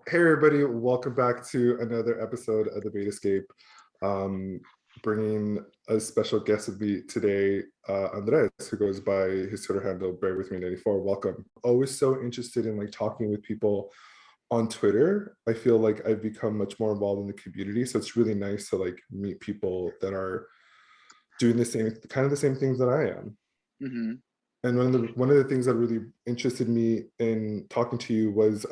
Hey everybody, welcome back to another episode of the Bate Escape. Um, Bringing a special guest with me today, Andrés, who goes by his Twitter handle Bearwithme94. Welcome. Always so interested in like talking with people on Twitter. I feel like I've become much more involved in the community, so it's really nice to like meet people that are doing the same kind of the same things that I am. Hmm. And one of the things that really interested me in talking to you was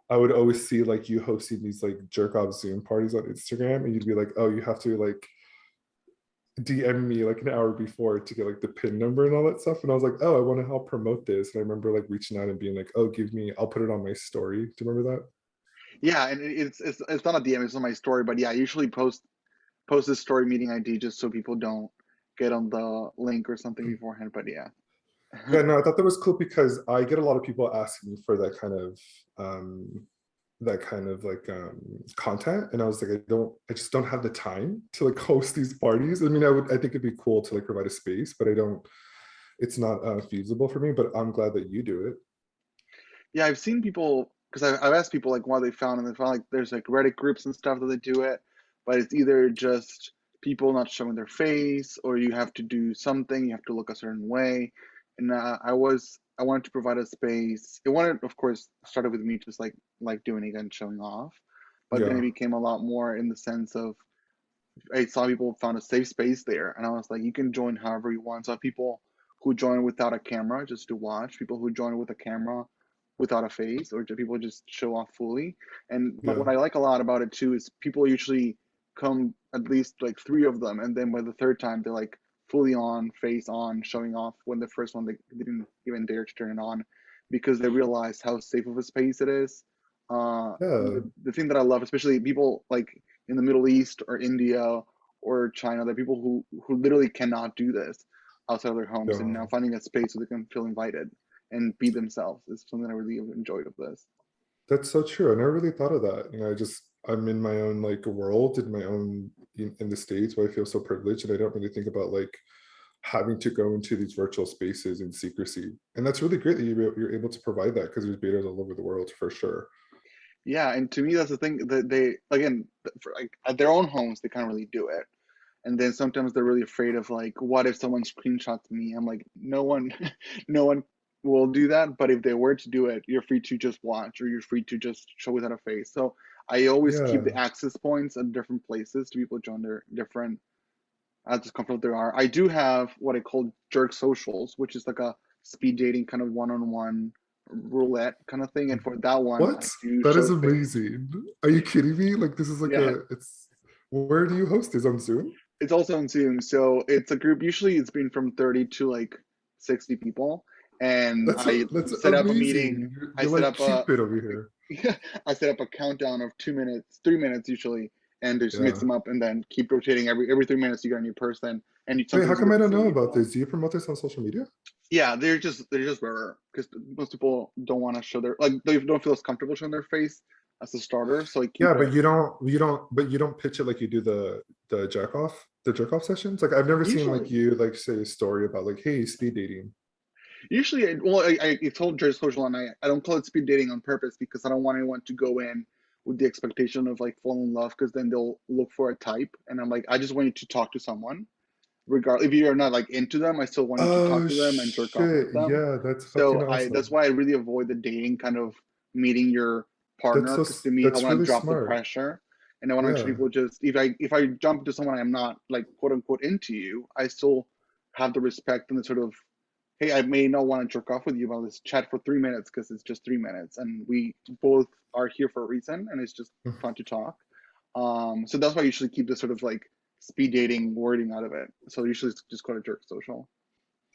I would always see like you hosting these like jerk off Zoom parties on Instagram, and you'd be like, "Oh, you have to like DM me like an hour before to get like the pin number and all that stuff." And I was like, "Oh, I want to help promote this." And I remember like reaching out and being like, "Oh, give me, I'll put it on my story." Do you remember that? Yeah, and it's not a DM, it's on my story, but yeah, I usually post this story meeting ID just so people don't get on the link or something beforehand. But yeah. Yeah, no, I thought that was cool because I get a lot of people asking me for that kind of like content, and I was like, I just don't have the time to like host these parties. I mean, I think it'd be cool to like provide a space, but I don't, it's not feasible for me. But I'm glad that you do it. Yeah, I've seen people because I've asked people like what they found, and they found like there's like Reddit groups and stuff that they do it, but it's either just people not showing their face, or you have to do something, you have to look a certain way. And I wanted to provide a space. It wanted, of course, started with me just like doing it and showing off, but then it Yeah, became a lot more in the sense of I saw people found a safe space there, and I was like, you can join however you want. So I have people who join without a camera just to watch, people who join with a camera without a face, or people just show off fully. And yeah. what I like a lot about it too is people usually come at least like three of them, and then by the third time they're like fully on, face on, showing off. When the first one they didn't even dare to turn it on because they realized how safe of a space it is. Yeah. The thing that I love, especially people like in the Middle East or India or China, there are people who literally cannot do this outside of their homes, and Yeah, now finding a space so they can feel invited and be themselves is something I really enjoyed of this. that's so true. I never really thought of that. You know, I'm in my own like world, in my own in the States where I feel so privileged, and I don't really think about like having to go into these virtual spaces in secrecy. And that's really great that you're able to provide that because there's betas all over the world for sure. Yeah, and to me that's the thing that they again for like at their own homes they can't really do it. And then sometimes they're really afraid of like, what if someone screenshots me? I'm like, no one, no one will do that. But if they were to do it, you're free to just watch, or you're free to just show without a face. So I always keep the Yeah. access points at different places to people join their different as comfortable they are. I do have what I call jerk socials, which is like a speed dating kind of one-on-one roulette kind of thing. And for that one, I What? do That show is face. amazing. Are you kidding me? Like this is like Yeah, a it's where do you host this on Zoom? it's also on Zoom, so it's a group. Usually, it's been from 30 to like 60 people, and I That's set up a meeting. amazing. You're, I you're set like up a Cupid over here. I set up a countdown of 2 minutes, 3 minutes usually, and just mix Yeah. them up, and then keep rotating. Every 3 minutes, you get a new person, and Wait, how sometimes you come get I the don't same know about people. this? Do you promote this on social media? Yeah, they're just rare because most people don't want to show their like they don't feel as comfortable showing their face as a starter, so I keep Yeah, it. but you don't pitch it like you do the jerk off sessions. Like I've never seen like Usually, you like say a story about like, hey, speed dating. Well, I told Jerry Social, and I don't call it speed dating on purpose because I don't want anyone to go in with the expectation of like fall in love because then they'll look for a type. And I'm like, I just want you to talk to someone. Regardless, if you're not like into them, I still want you to talk Oh to them and jerk off shit. with them. Yeah, that's fucking So I that's awesome. why I really avoid the dating kind of meeting your That's partner so because to me, I that's want to really drop the smart. pressure. And I want to make sure Yeah. people just if I jump into someone I'm not like quote unquote into you, I still have the respect and the sort of hey, I may not want to jerk off with you, but let's chat for 3 minutes because it's just 3 minutes, and we both are here for a reason, and it's just fun to talk. So that's why I usually keep this sort of like speed dating wording out of it. So usually it's just called a jerk social.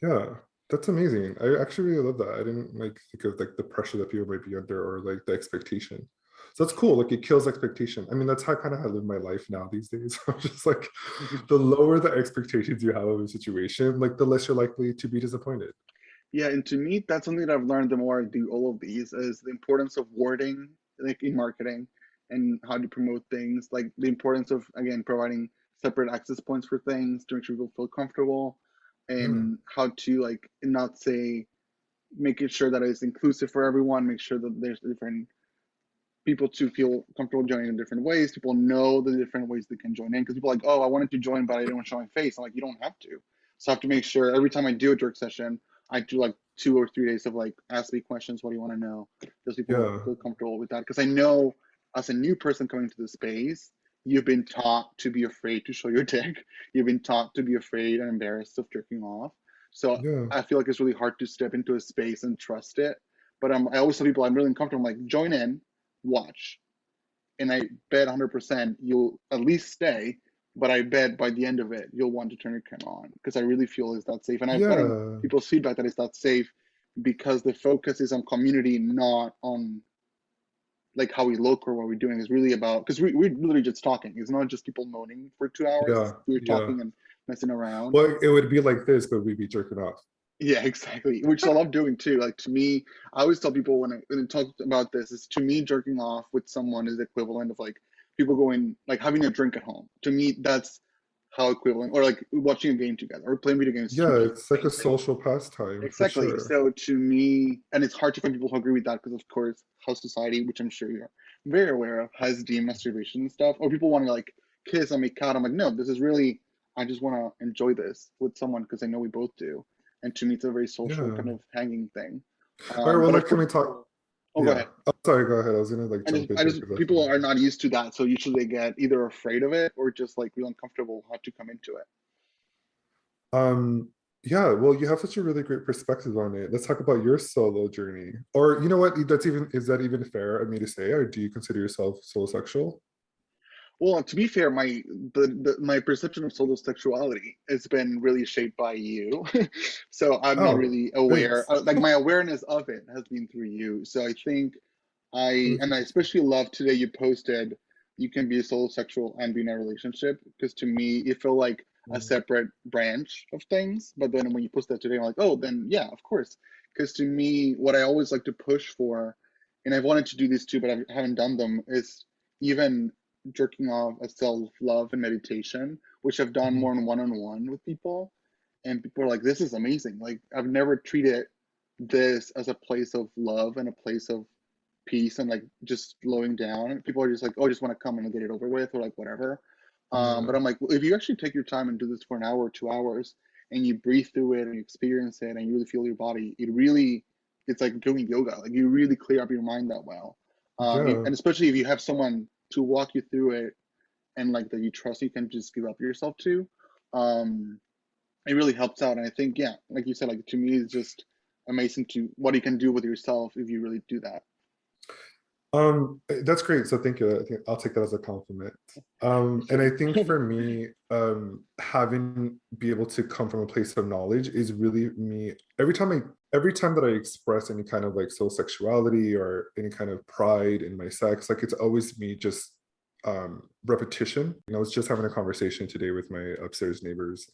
Yeah. That's amazing. I actually really love that. I didn't like think of like the pressure that people might be under or like the expectation. So that's cool. Like it kills expectation. I mean, that's how kind of I live my life now these days. I'm just like the lower the expectations you have of a situation, like the less you're likely to be disappointed. Yeah, and to me, that's something that I've learned the more I do all of these is the importance of wording, like in marketing, and how to promote things. Like the importance of again providing separate access points for things to make sure people feel comfortable, Yeah. and how to like not say making sure that it's inclusive for everyone, make sure that there's different people to feel comfortable joining in different ways. People know the different ways they can join in, because people are like, oh, I wanted to join, but I didn't want to show my face. I'm like, you don't have to. So I have to make sure every time I do a jerk session, I do like 2 or 3 days of like, ask me questions. What do you want to know? Those people Yeah. feel comfortable with that. Because I know as a new person coming to the space, you've been taught to be afraid to show your dick. You've been taught to be afraid and embarrassed of jerking off. So Yeah. I feel like it's really hard to step into a space and trust it. But I always tell people I'm really uncomfortable. I'm like, join in, watch, and I bet 100% you'll at least stay. But I bet by the end of it, you'll want to turn your camera on, because I really feel it's that safe. And I've gotten Yeah. people's feedback that it's that safe because the focus is on community, not on like how we look or what we're doing. Is really about, because we're literally just talking. It's not just people moaning for 2 hours. Yeah. We're Yeah. talking and messing around. Well, it would be like this, but we'd be jerking off. Yeah, exactly. Which I love doing too. Like to me, I always tell people when I talk about this, is to me jerking off with someone is equivalent of like people going like having a drink at home. To me, that's how equivalent, or like watching a game together or playing video games Yeah, together. it's like a Same thing. social pastime for Exactly. sure. So to me, and it's hard to find people who agree with that, because of course, how society, which I'm sure you're very aware of, has deemed masturbation and stuff, or people want to like kiss and make out. I'm like, no, this is really, I just want to enjoy this with someone because I know we both do. And to me, it's a very social kind Yeah. of hanging thing. All right, well, But like, of can course, we talk? oh, go Yeah. ahead. Oh, sorry, go ahead. I was gonna like jump I into it just because I people feel are not used to that, so usually they get either afraid of it or just like real uncomfortable how to come into it. um yeah, well, you have such a really great perspective on it. Let's talk about your solo journey. Or you know what? That's even is that even fair of me to say, or do you consider yourself solo sexual? Well, to be fair, my perception of solo sexuality has been really shaped by you. So I'm not Oh, really aware. thanks. Like my awareness of it has been through you. So I think Oh, that's I interesting. especially love today you posted you can be a solo sexual and be in a relationship, because to me it felt like a Mm. separate branch of things. But then when you post that today, I'm like, oh, then yeah, of course. Because to me, what I always like to push for, and I've wanted to do these too, but I haven't done them, is even jerking off as self-love and meditation, which I've done Mhm. more in one-on-one with people. And people are like, this is amazing. Like I've never treated this as a place of love and a place of peace and like just slowing down. People are just like, oh, I just want to come and get it over with, or like whatever. But Yeah. I'm like, well, if you actually take your time and do this for an hour or 2 hours, and you breathe through it and you experience it and you really feel your body, it's like doing yoga. Like you really clear up your mind that well. Yeah. And especially if you have someone to walk you through it, and like that you trust, you can just give up yourself to. Um, it really helps out. And I think, yeah, like you said, like to me, it's just amazing to what you can do with yourself if you really do that. That's great. So thank you. I think I'll take that as a compliment. And I Sure. think for me, having be able to come from a place of knowledge is really me. Every time that I express any kind of like soul sexuality or any kind of pride in my sex, like it's always me just repetition. I was just having a conversation today with my upstairs neighbors.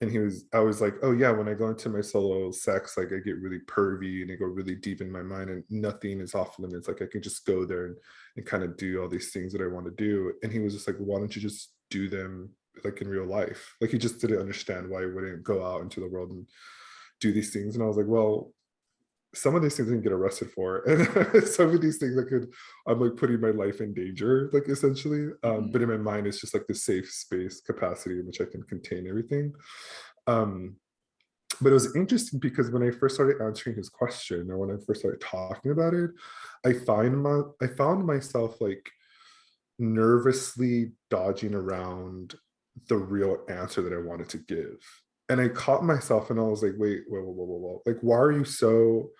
And I was like, oh yeah, when I go into my solo sex, like I get really pervy and I go really deep in my mind and nothing is off limits. Like I can just go there and kind of do all these things that I want to do. And he was just like, why don't you just do them like in real life? Like he just didn't understand why I wouldn't go out into the world and do these things. And I was like, well, some of these things I can get arrested for, and some of these things I'm like putting my life in danger, like essentially. But in my mind, it's just like the safe space capacity in which I can contain everything. Um, but it was interesting because when I first started answering his question, or when I first started talking about it, I found myself like nervously dodging around the real answer that I wanted to give. And I caught myself and I was like, wait, whoa, whoa, whoa, whoa, whoa. Like, why are you so,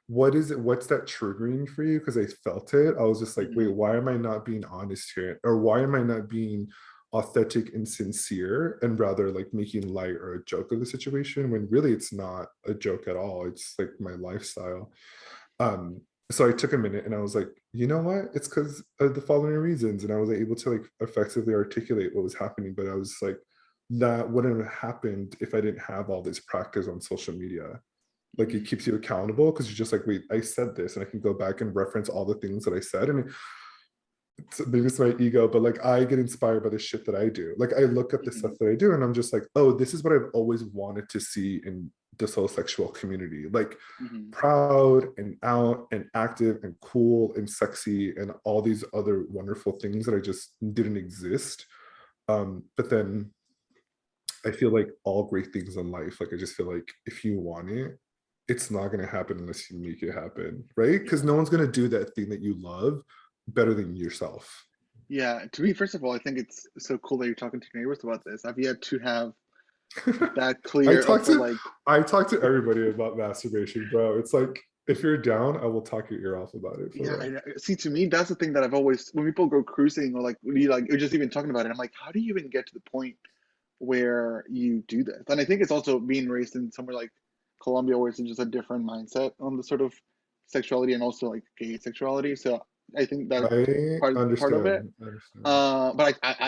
what is it? What's that triggering for you? Because I felt it. I was just like, wait, Mm-hmm. why am I not being honest here? Or why am I not being authentic and sincere and rather like making light or a joke of the situation when really it's not a joke at all. It's like my lifestyle. Um, so I took a minute and I was like, you know what? It's because of the following reasons. And I was able to like effectively articulate what was happening. But I was like, that wouldn't have happened if I didn't have all this practice on social media. Like it keeps you accountable because you're just like, wait, I said this, and I can go back and reference all the things that I said. And maybe it's my ego, but like I get inspired by the shit that I do. Like I look at the stuff that I do and I'm just like, oh, this is what I've always wanted to see in this whole sexual community. Like Mm-hmm. proud and out and active and cool and sexy and all these other wonderful things that I just didn't exist. But then I feel like all great things in life, like I just feel like if you want it, it's not going to happen unless you make it happen, right? Because no one's going to do that thing that you love better than yourself. Yeah, to me, first of all, I think it's so cool that you're talking to your neighbors about this. I've yet to have that I clear talk of a to like, I talk to everybody about masturbation, bro. It's like if you're down, I will talk your ear off about it for yeah, real. see, to me, that's the thing that I've always, when people go cruising or like, when you like, or just even talking about it, I'm like, how do you even get to the point where you do this? And I think it's also being raised in somewhere like Colombia, where it's just a different mindset on the sort of sexuality and also like gay sexuality. So I think that's I part of it. understand. I understand. But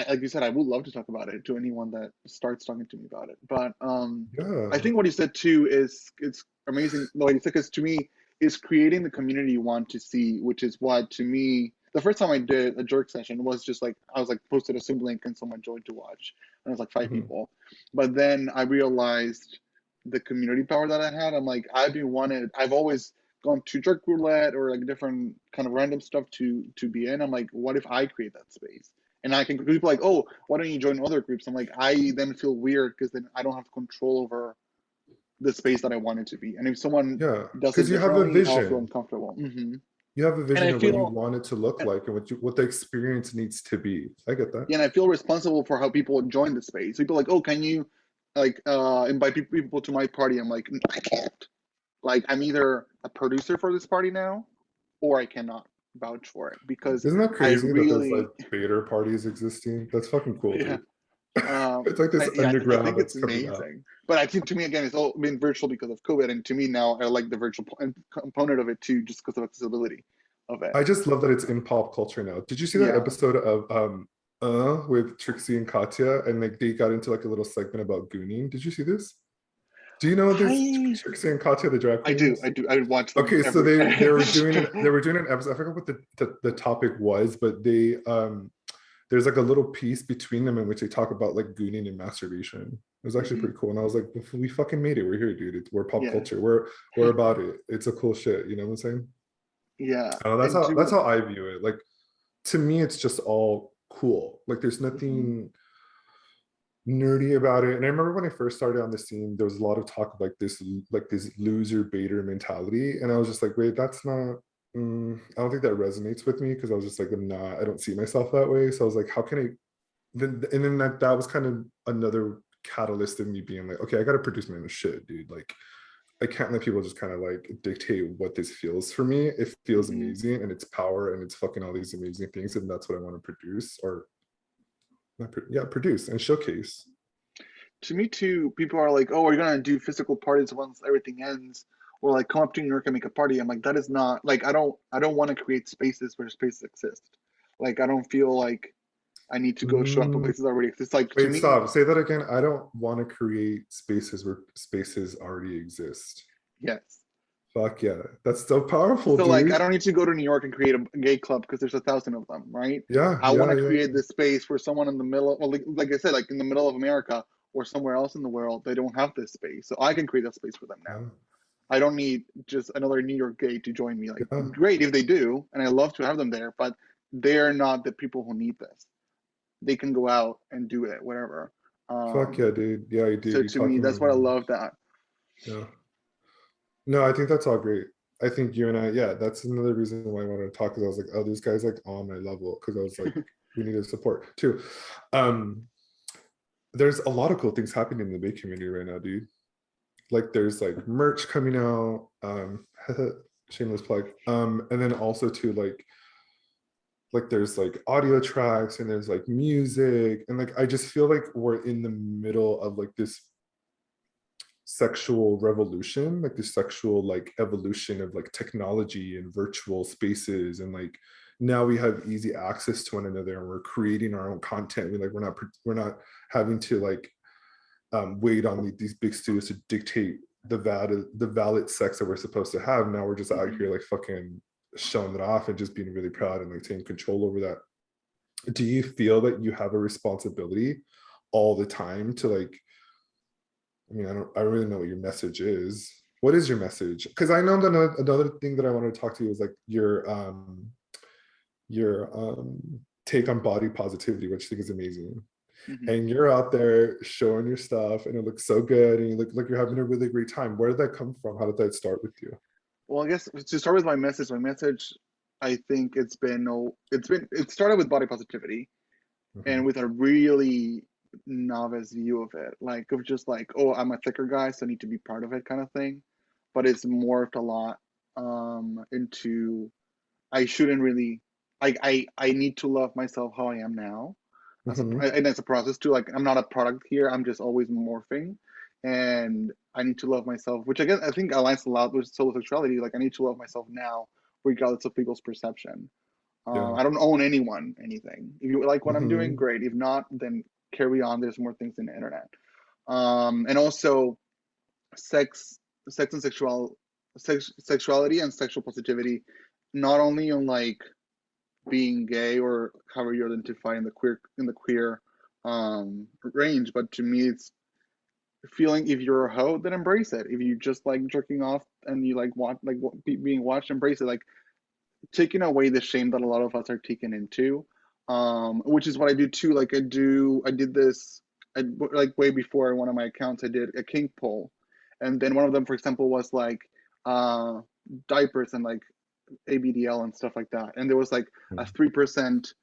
like you said, I would love to talk about it to anyone that starts talking to me about it. But I Yeah. think what you said too is it's amazing. What you said, because to me, is creating the community you want to see, which is what to me. The first time I did a jerk session was just like I was like posted a Zoom link and someone joined to watch, and it was like five Mhm. people. But then I realized the community power that I had. I'm like I've always gone to jerk roulette or like different kind of random stuff to be in. I'm like, what if I create that space? And I can people like, oh, why don't you join other groups? I'm like, I then feel weird because then I don't have control over the space that I want it to be. And if someone Yeah. does Because it you have a differently, I'll feel vision. uncomfortable. You have a And vision I of what you feel, want it to look like and what the experience needs to be. I get that. yeah, and I feel responsible for how people join the space. People are like, oh, can you like invite people to my party? I'm like, I can't. Like, I'm either a producer for this party now, or I cannot vouch for it because Isn't that I crazy that there's like really, beta parties existing? That's fucking cool, yeah. dude. It's like this I underground think it's that's coming out. amazing. But I think to me again, it's all been virtual because of COVID, and to me now I like the virtual component of it too, just because of accessibility of it. I just love that it's in pop culture now. Did you see that Yeah, episode of with Trixie and Katya and like they got into like a little segment about gooning? Did you see this? Do you know this I Trixie and Katya, the drag queens? I do, I watch them Okay, so every. they were doing an episode. I forgot what the topic was, but they there's like a little piece between them in which they talk about like gooning and masturbation. It was actually Mhm. pretty cool. And I was like, we fucking made it. We're here, dude. We're pop Yeah, culture. We're about it. It's a cool shit. You know what I'm saying? yeah, That's and how to I view it. Like to me, it's just all cool. Like there's mhm. nothing nerdy about it. And I remember when I first started on the scene, there was a lot of talk of like this loser baiter mentality. And I was just like, wait, that's not I don't think that resonates with me because I was just like, I don't see myself that way. So I was like, how can I then that was kind of another catalyst in me being like, okay, I gotta produce my own shit, dude. Like I can't let people just kind of like dictate what this feels for me. It feels Mhm. amazing and it's power and it's fucking all these amazing things. And that's what I want to produce or yeah, produce and showcase. To me too, people are like, "Oh, are you gonna do physical parties once everything ends?" Or like, "Come up to New York and make a party." I'm like, that is not like I don't want to create spaces where spaces exist. Like I don't feel like I need to go show up in Mm, places that already exist. Like to wait, me, stop. Say that again. I don't want to create spaces where spaces already exist. yes. Fuck yeah. That's so powerful, So like I dude. don't need to go to New York and create a gay club because there's 1,000 of them, right? Yeah, I want yeah, to yeah, create this space for someone in the middle, well, like I said, like in the middle of America or somewhere else in the world, they don't have this space. So I can create that space for them now. yeah, I don't need just another New York gay to join me. Like, yeah. great if they do, and I love to have them there, but they're not the people who need this. They can go out and do it, whatever. Fuck Um, yeah, dude. Yeah, dude. so You're to me, talking my that's what I language. love that. Yeah. No, I think that's all great. I think you and I, yeah, that's another reason why I wanted to talk because I was like, oh, this guy's like on my level because I was like, we need to support too. Um, there's a lot of cool things happening in the Bay community right now, dude. Like there's like merch coming out, shameless plug. And then also too like there's like audio tracks and there's like music and like I just feel like we're in the middle of like this sexual revolution, like the sexual like evolution of like technology and virtual spaces and like now we have easy access to one another and we're creating our own content. We're not having to like wait on these big studios to dictate the valid sex that we're supposed to have. Now we're just out Mhm. here like fucking showing it off and just being really proud and like taking control over that do you feel that you have a responsibility all the time to like, I mean, I don't really know what your message is. What is your message? Because I know that another thing that I wanted to talk to you is like your take on body positivity, which I think is amazing. Hmm. And you're out there showing your stuff and it looks so good and you look like you're having a really great time. Where did that come from? How did that start with you? Well, I guess to start with my message, I think it started with body positivity and Mhm. with a really novice view of it, like of just like, oh, I'm a thicker guy, so I need to be part of it kind of thing. But it's morphed a lot into I shouldn't really I need to love myself how I am now. Mhm. And it's a process too. Like I'm not a product here. I'm just always morphing, and I need to love myself, which again I think aligns a lot with solo sexuality. Like I need to love myself now, regardless of people's perception. Yeah. I don't own anything. If you like what I'm doing, Mhm. great. If not, then carry on. There's more things in the internet. And also sex, sex and sexuality and sexual positivity, not only on like being gay or however you identify in the queer range, but to me it's feeling if you're a hoe, then embrace it. If you just like jerking off and you like want like being watched, embrace it. Like taking away the shame that a lot of us are taken into, which is what I do too. Like I did this, like way before one of my accounts, I did a kink poll, and then one of them, for example, was like uh, diapers and like ABDL and stuff like that, and there was like a 3%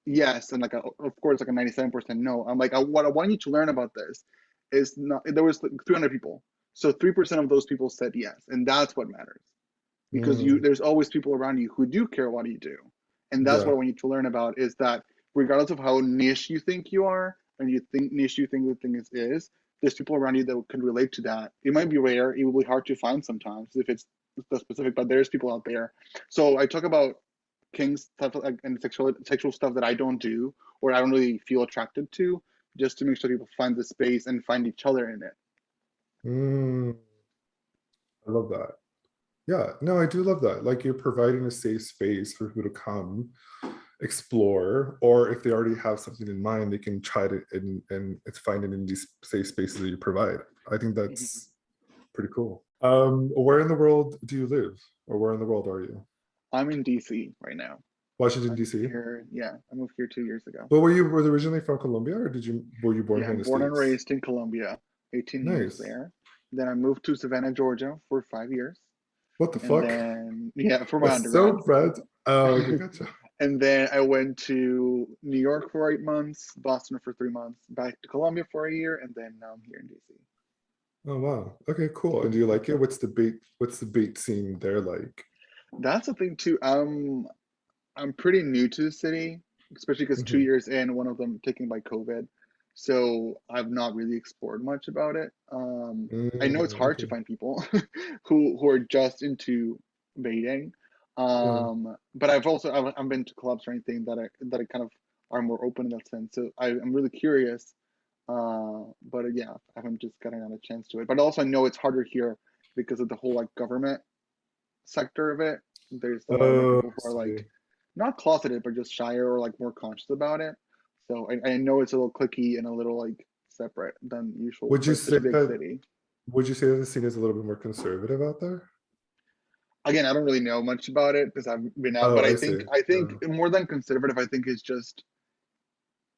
yes and like of course like a 97% no. I'm like what I want you to learn about this is not there was like 300 people, so 3% of those people said yes, and that's what matters because you Mm. there's always people around you who do care what you do, and that's what Yeah. I want you to learn about is that regardless of how niche you think you are and you think niche you think the thing is there's people around you that can relate to that. It might be rare, it will be hard to find sometimes if it's the specific, but there's people out there. So I talk about kinks stuff like, and sexual stuff that I don't do or I don't really feel attracted to, just to make sure people find the space and find each other in it. Mm. I love that. Yeah, no, I do love that. Like you're providing a safe space for who to come explore, or if they already have something in mind, they can try to and it's find it in these safe spaces that you provide. I think Mhm. that's pretty cool. Where in the world do you live, or where in the world are you? I'm in DC right now. Washington I moved D.C. here, yeah, I moved here 2 years ago. But were you originally from Colombia, or were you born Yeah, here in the born and States? raised in Colombia, 18 years Nice. there. Then I moved to Savannah, Georgia for 5 years. What the And fuck? then, yeah, for my That's undergrad. so bad. Oh, okay, gotcha. And then I went to New York for 8 months, Boston for 3 months, back to Colombia for a year, and then now I'm here in DC. Oh wow. Okay, cool. And do you like it? What's the bait scene there like? That's the thing too. I'm pretty new to the city, especially because two Mhm. years in, one of them taken by COVID. So I've not really explored much about it. I know it's hard to Okay. find people who are just into baiting. Yeah. But I've been to clubs or anything that I kind of are more open in that sense. So I'm really curious. But yeah, I haven't just gotten a chance to it. But also I know it's harder here because of the whole like government sector of it. There's a lot more Oh, people I who are like see. not closeted, but just shyer or like more conscious about it. So I know it's a little clicky and a little like separate than usual Would you for such say a big that city. the scene is a little bit more conservative out there? Again, I don't really know much about it because I've been out, but Oh, I I think see. I think Yeah. more than conservative, I think it's just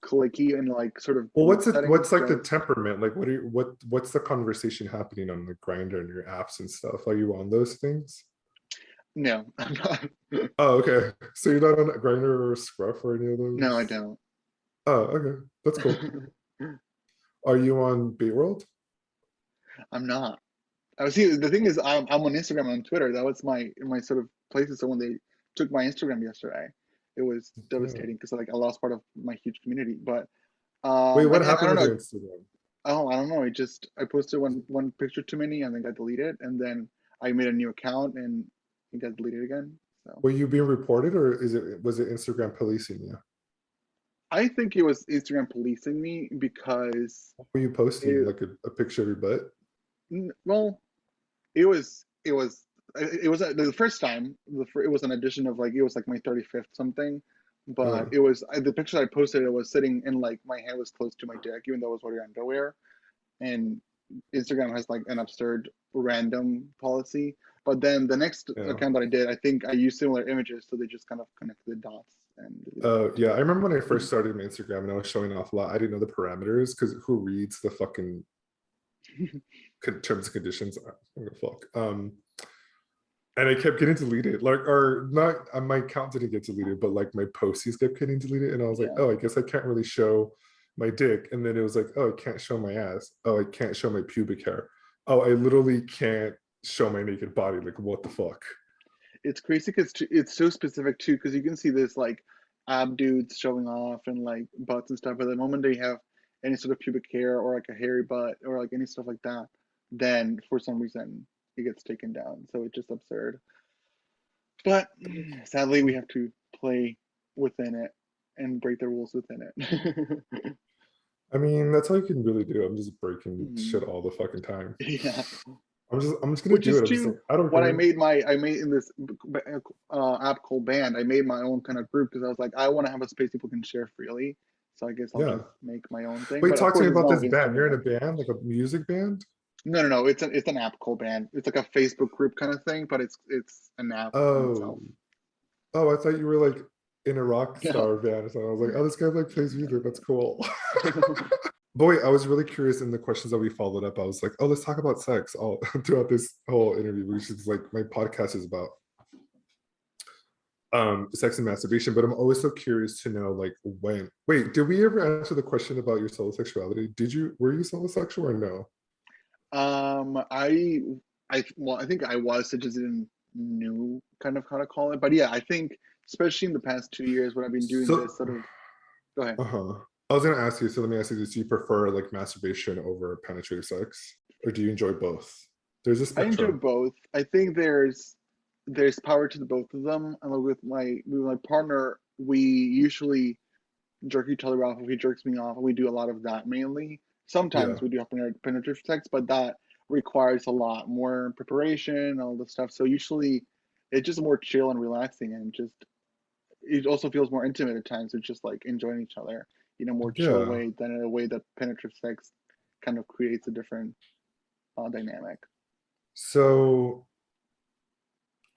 clicky and like sort of Well, group what's settings. like the Just temperament? Like what's the conversation happening on the grinder and your apps and stuff? Are you on those things? no, I'm not. Oh, okay. So you're not on a grinder or scruff or any of No, I those? don't. Oh, okay. That's cool. Are you on Bait World? I'm not. I was see the thing is I'm on Instagram and on Twitter. That was my sort of places. So when they took my Instagram yesterday, it was Yeah. devastating because like I lost part of my huge community. But Wait, what again, I happened don't with know. your Instagram? Oh, I don't know. I posted one picture too many and then got deleted, and then I made a new account and it got deleted again. So Were you being reported, or was it Instagram policing you? I think it was Instagram policing me because What were you posting? it Like a picture of your butt? well it was the first time it was an addition of like it was like my 35th something But it was the picture I posted. It was sitting in like my hand was close to my dick, even though I was wearing underwear. And Instagram has like an absurd random policy. But then the next Yeah. account that I did, I think I used similar images, so they just kind of connected the dots and deleted it Yeah, I together. remember when I first started my Instagram and I was showing off a lot. I didn't know the parameters because who reads the fucking terms and conditions? I don't give a fuck. And I kept getting deleted, like, or not. My account didn't get deleted, but like my posties kept getting deleted, and I was like, Yeah, oh, I guess I can't really show my dick. And then it was like, oh, I can't show my ass. Oh, I can't show my pubic hair. Oh, I literally can't show my naked body. Like, what the fuck? it's crazy because it's so specific too. Because you can see this like ab dudes showing off and like butts and stuff, but the moment they have any sort of pubic hair or like a hairy butt or like any stuff like that, then for some reason it gets taken down. So it's just absurd. But sadly, we have to play within it and break the rules within it. I mean, that's all you can really do. I'm just breaking shit Mhm. all the fucking time. Yeah, I'm just gonna which do is it. I'm just like, too I don't what care. I made in this app called Band. I made my own kind of group because I was like, I want to have a space people can share freely. So I guess I'll Yeah. just make my own thing. Wait, But of talk to course, me it's about not this with band. You're in a Instagram. band, like a music band? No. It's an app called Band. It's like a Facebook group kind of thing, but it's an app in Oh, itself. oh, I thought you were like in a rock Yeah. star band or something. I was like, oh, this guy like plays music. That's cool. Boy, I was really curious in the questions that we followed up. I was like, oh, let's talk about sex all throughout this whole interview, which is like my podcast is about sex and masturbation. But I'm always so curious to know like when. Wait, did we ever answer the question about your solo sexuality? Were you solo sexual or no? Um, I, well, I think I was, I just didn't knew kind of how to call it. But yeah, I think especially in the past 2 years when I've been doing this So, sort of, go ahead. uh-huh. I was gonna ask you, so let me ask you this. Do you prefer like masturbation over penetrative sex? Or do you enjoy both? There's a I enjoy spectrum. both. I think there's power to the both of them. And like with my partner, we usually jerk each other off if he jerks me off, and we do a lot of that mainly. Yeah. Sometimes we do have penetrative sex, but that requires a lot more preparation and all this stuff. So usually it's just more chill and relaxing and just it also feels more intimate at times. It's just like enjoying each other in a more chill Yeah. way than in a way that penetrative sex kind of creates a different dynamic. So,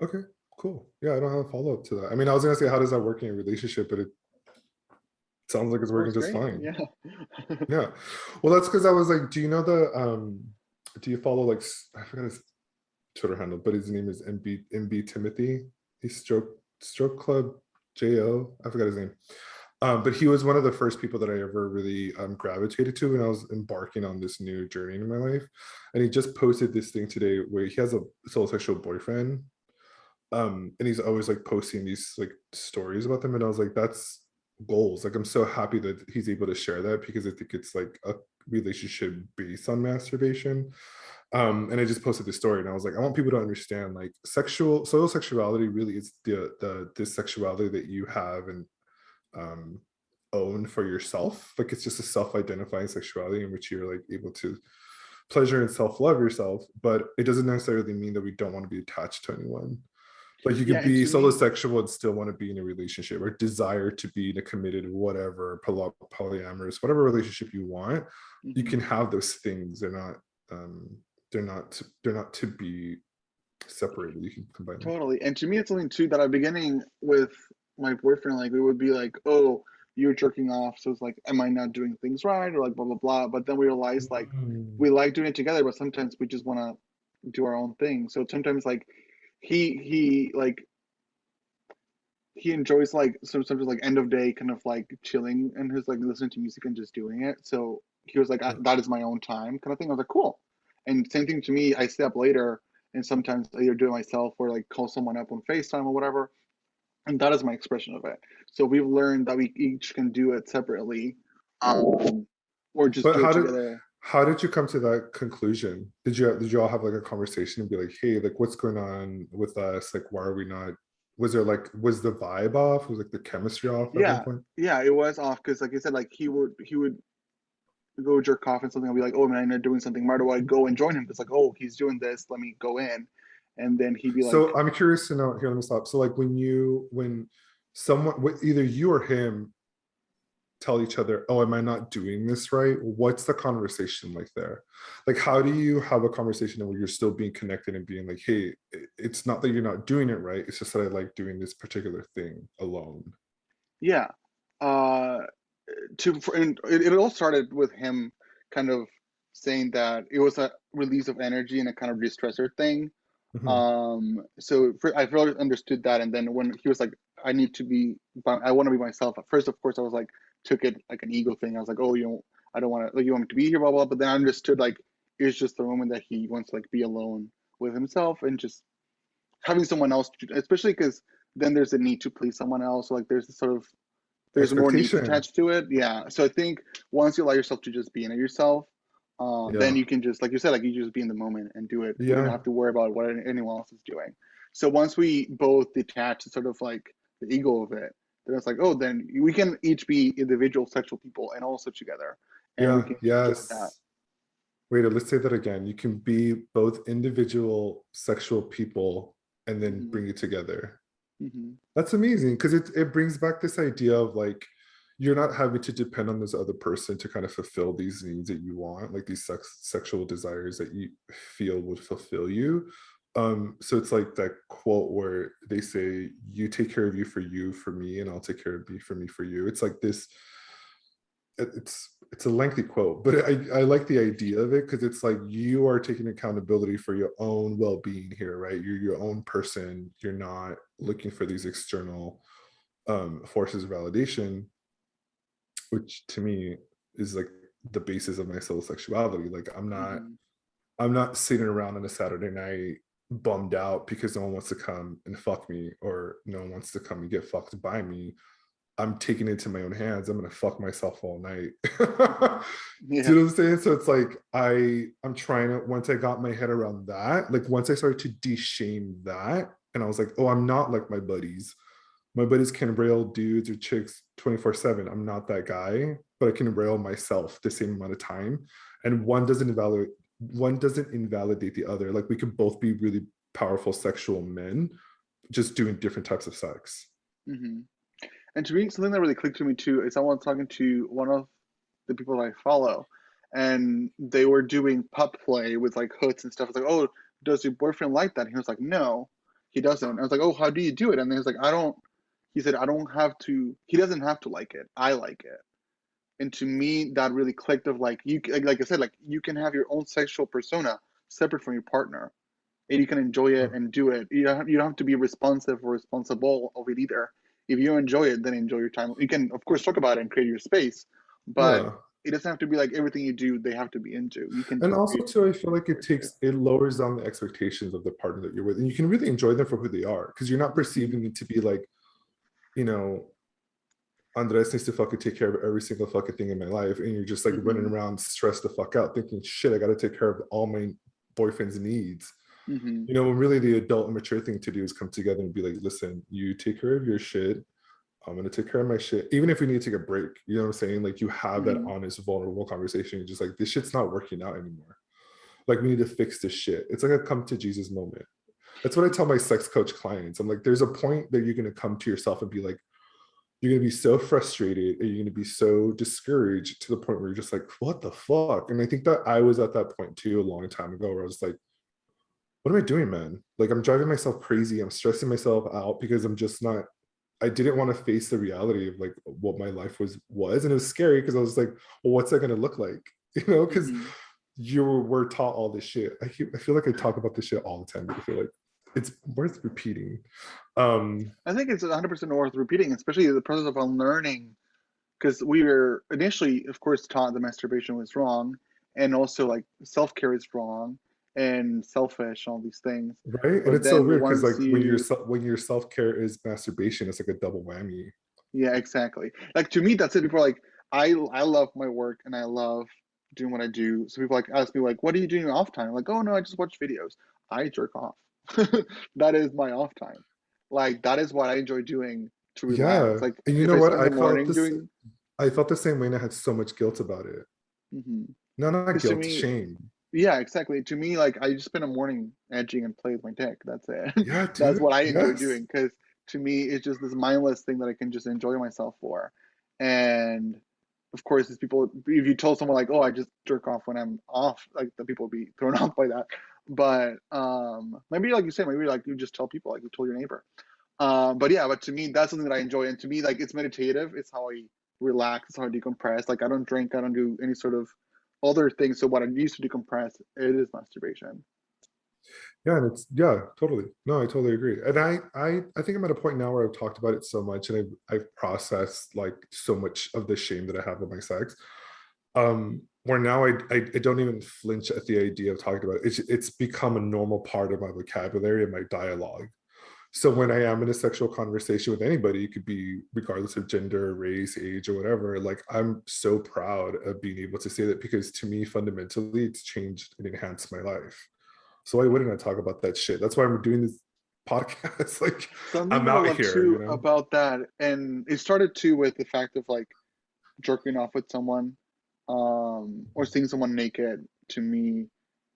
okay, cool. Yeah, I don't have a follow-up to that. I mean, I was gonna say, how does that work in a relationship? But it sounds like it's working Works just great. fine. Yeah. Yeah. Well, that's because I was like, do you know do you follow like I forgot his Twitter handle, but his name is MB Timothy. He's Stroke Club JO. I forgot his name. But he was one of the first people that I ever really gravitated to when I was embarking on this new journey in my life. And he just posted this thing today where he has a solo sexual boyfriend. And he's always like posting these like stories about them. And I was like, that's goals. Like I'm so happy that he's able to share that because I think it's like a relationship based on masturbation. And I just posted this story and I was like, I want people to understand like solo sexuality really is the sexuality that you have and um own for yourself. Like it's just a self-identifying sexuality in which you're like able to pleasure and self-love yourself, but it doesn't necessarily mean that we don't want to be attached to anyone. Like you Yeah, could and be to solo me, sexual and still want to be in a relationship or desire to be in a committed whatever polyamorous whatever relationship you want. You mhm, can have those things. Um they're not to be separated. You can combine them. totally. And to me, it's something too that I'm beginning with my boyfriend. Like, we would be like, oh, you're jerking off. So it's like, am I not doing things right? Or like, blah, blah, blah. But then we realize, like, Mm. we like doing it together, but sometimes we just want to do our own thing. So sometimes, like, like, he enjoys, like, sometimes, like, end of day kind of like chilling and his, like, listening to music and just doing it. So he was like, Yeah. that is my own time kind of thing. I was like, cool. And same thing to me, I stay up later and sometimes I either do it myself or like call someone up on FaceTime or whatever, and that is my expression of it. So we've learned that we each can do it separately, um, or just But do it together. how did you come to that conclusion? Did you all have like a conversation and be like, hey, like what's going on with us? Like why are we not, was there like, was the vibe off? Was like the chemistry off at one Yeah, point? yeah, it was off because, like I said, like he would go jerk off and something. I'll be like, oh man, I'm not doing something. Where do I go and join him? It's like, oh, he's doing this. Let me go in, and then he'd be like, So I'm curious to know here, let me stop. So like someone, either you or him, tell each other, oh, am I not doing this right? What's the conversation like there? Like, how do you have a conversation where you're still being connected and being like, hey, it's not that you're not doing it right, it's just that I like doing this particular thing alone. Yeah. Uh, and it all started with him kind of saying that it was a release of energy and a kind of de-stressor thing. Mhm. So I really understood that, and then when he was like, "I need to be, I want to be myself." At first, of course, I was like, took it like an ego thing. I was like, "Oh, you know, I don't want to, like, you want me to be here, blah blah." But then I understood like it's just the moment that he wants to like be alone with himself and just having someone else, especially because then there's a need to please someone else. Like there's this sort of there's more needs Expectation. attached to it. Yeah. So I think once you allow yourself to just be in it yourself, then Yeah. you can just, like you said, like you just be in the moment and do it. You don't Yeah. have to worry about what anyone else is doing. So once we both detach sort of like the ego of it, then it's like, oh, then we can each be individual sexual people and also together, and we Yeah. can enjoy that. Yes. Wait, let's say that again. You can be both individual sexual people and then Hmm. bring it together. Hmm. That's amazing because it brings back this idea of like you're not having to depend on this other person to kind of fulfill these needs that you want, like these sexual desires that you feel would fulfill you. So it's like that quote where they say, "You take care of you for me, and I'll take care of me for you." It's like this. It's a lengthy quote, but I like the idea of it because it's like you are taking accountability for your own well-being here, right? You're your own person. You're not looking for these external forces of validation, which to me is like the basis of my soul sexuality. Like Hmm. I'm not sitting around on a Saturday night bummed out because no one wants to come and fuck me or no one wants to come and get fucked by me. I'm taking it into my own hands. I'm gonna fuck myself all night. Hmm. Do you Yeah. know what I'm saying? So it's like I'm trying to, once I got my head around that, like once I started to de-shame that, and I was like, oh, I'm not like my buddies. My buddies can rail dudes or chicks 24/7. I'm not that guy, but I can rail myself the same amount of time. And one doesn't invalidate the other. Like we could both be really powerful sexual men, just doing different types of sex. Hmm. And to me, something that really clicked to me too is I was talking to one of the people I follow, and they were doing pup play with like hoods and stuff. I was like, "Oh, does your boyfriend like that?" And he was like, "No, he doesn't." I was like, "Oh, how do you do it?" And he was like, "I don't." He said, "I don't have to." He doesn't have to like it. I like it. And to me, that really clicked. Of like you, like I said, like you can have your own sexual persona separate from your partner, and you can enjoy it and do it. You don't have to be responsive or responsible of it either. If you enjoy it, then enjoy your time. You can, of course, talk about it and create your space, but Yeah. it doesn't have to be like everything you do, they have to be into. You can And just also create too, I feel like your space. it lowers down the expectations of the partner that you're with. And you can really enjoy them for who they are because you're not Mm-hmm. perceiving it to be like, you know, Andres needs to fucking take care of every single fucking thing in my life. And you're just like running Mm-hmm. around stressed the fuck out, thinking, shit, I gotta take care of all my boyfriend's needs. Mm-hmm. You know, when really the adult and mature thing to do is come together and be like, listen, you take care of your shit. I'm gonna take care of my shit. Even if we need to take a break, you know what I'm saying? Like you have that Mm-hmm. honest, vulnerable conversation. You're just like, this shit's not working out anymore. Like we need to fix this shit. It's like a come to Jesus moment. That's what I tell my sex coach clients. I'm like, there's a point that you're gonna come to yourself and be like, you're gonna be so frustrated and you're gonna be so discouraged to the point where you're just like, what the fuck? And I think that I was at that point too a long time ago where I was like, what am I doing, man? Like I'm driving myself crazy. I'm stressing myself out because I'm just not, I didn't want to face the reality of like what my life was. And it was scary because I was like, well, what's that gonna look like? You know, because Mm-hmm. you were taught all this shit. I feel like I talk about this shit all the time, but I feel like it's worth repeating. Um, I think it's 100% worth repeating, especially the process of unlearning, because we were initially, of course, taught that masturbation was wrong, and also like self care is wrong, and selfish, all these things. right. And But it's so then weird because once like you, when your self-care is masturbation, it's like a double whammy. yeah, exactly. Like to me, that's it. People are like, I love my work and I love doing what I do. So people like ask me like, what are you doing in your off time? I'm like, oh no, I just watch videos. I jerk off. That is my off time. Like that is what I enjoy doing to relax. Yeah. Like And you if know I what? spend the morning doing, I felt the same way and I had so much guilt about it. mhm. No, not Because to guilt, me, shame. yeah, exactly. To me, like I just spend a morning edging and play with my dick. That's it. Yeah, That's dude. what I enjoy Yes. doing. Because to me is just this mindless thing that I can just enjoy myself for. And of course, these people, if you told someone like, "Oh, I just jerk off when I'm off," like the people would be thrown off by that. But maybe like you said, maybe like you just tell people, like you told your neighbor. But yeah, but to me, that's something that I enjoy, and to me, like it's meditative. It's how I relax. It's how I decompress. Like I don't drink. I don't do any sort of other things. So what I used to decompress, it is masturbation. Yeah, and it's yeah, totally. No, I totally agree. And I think I'm at a point now where I've talked about it so much and I've processed like so much of the shame that I have with my sex. Where now I don't even flinch at the idea of talking about it. It's become a normal part of my vocabulary and my dialogue. So when I am in a sexual conversation with anybody, it could be regardless of gender, race, age, or whatever, like I'm so proud of being able to say that because to me, fundamentally, it's changed and enhanced my life. So why wouldn't I talk about that shit? That's why I'm doing this podcast. Like Something I'm that I out love here, too about that, and it started too with the fact of like jerking off with someone, or seeing someone naked to me,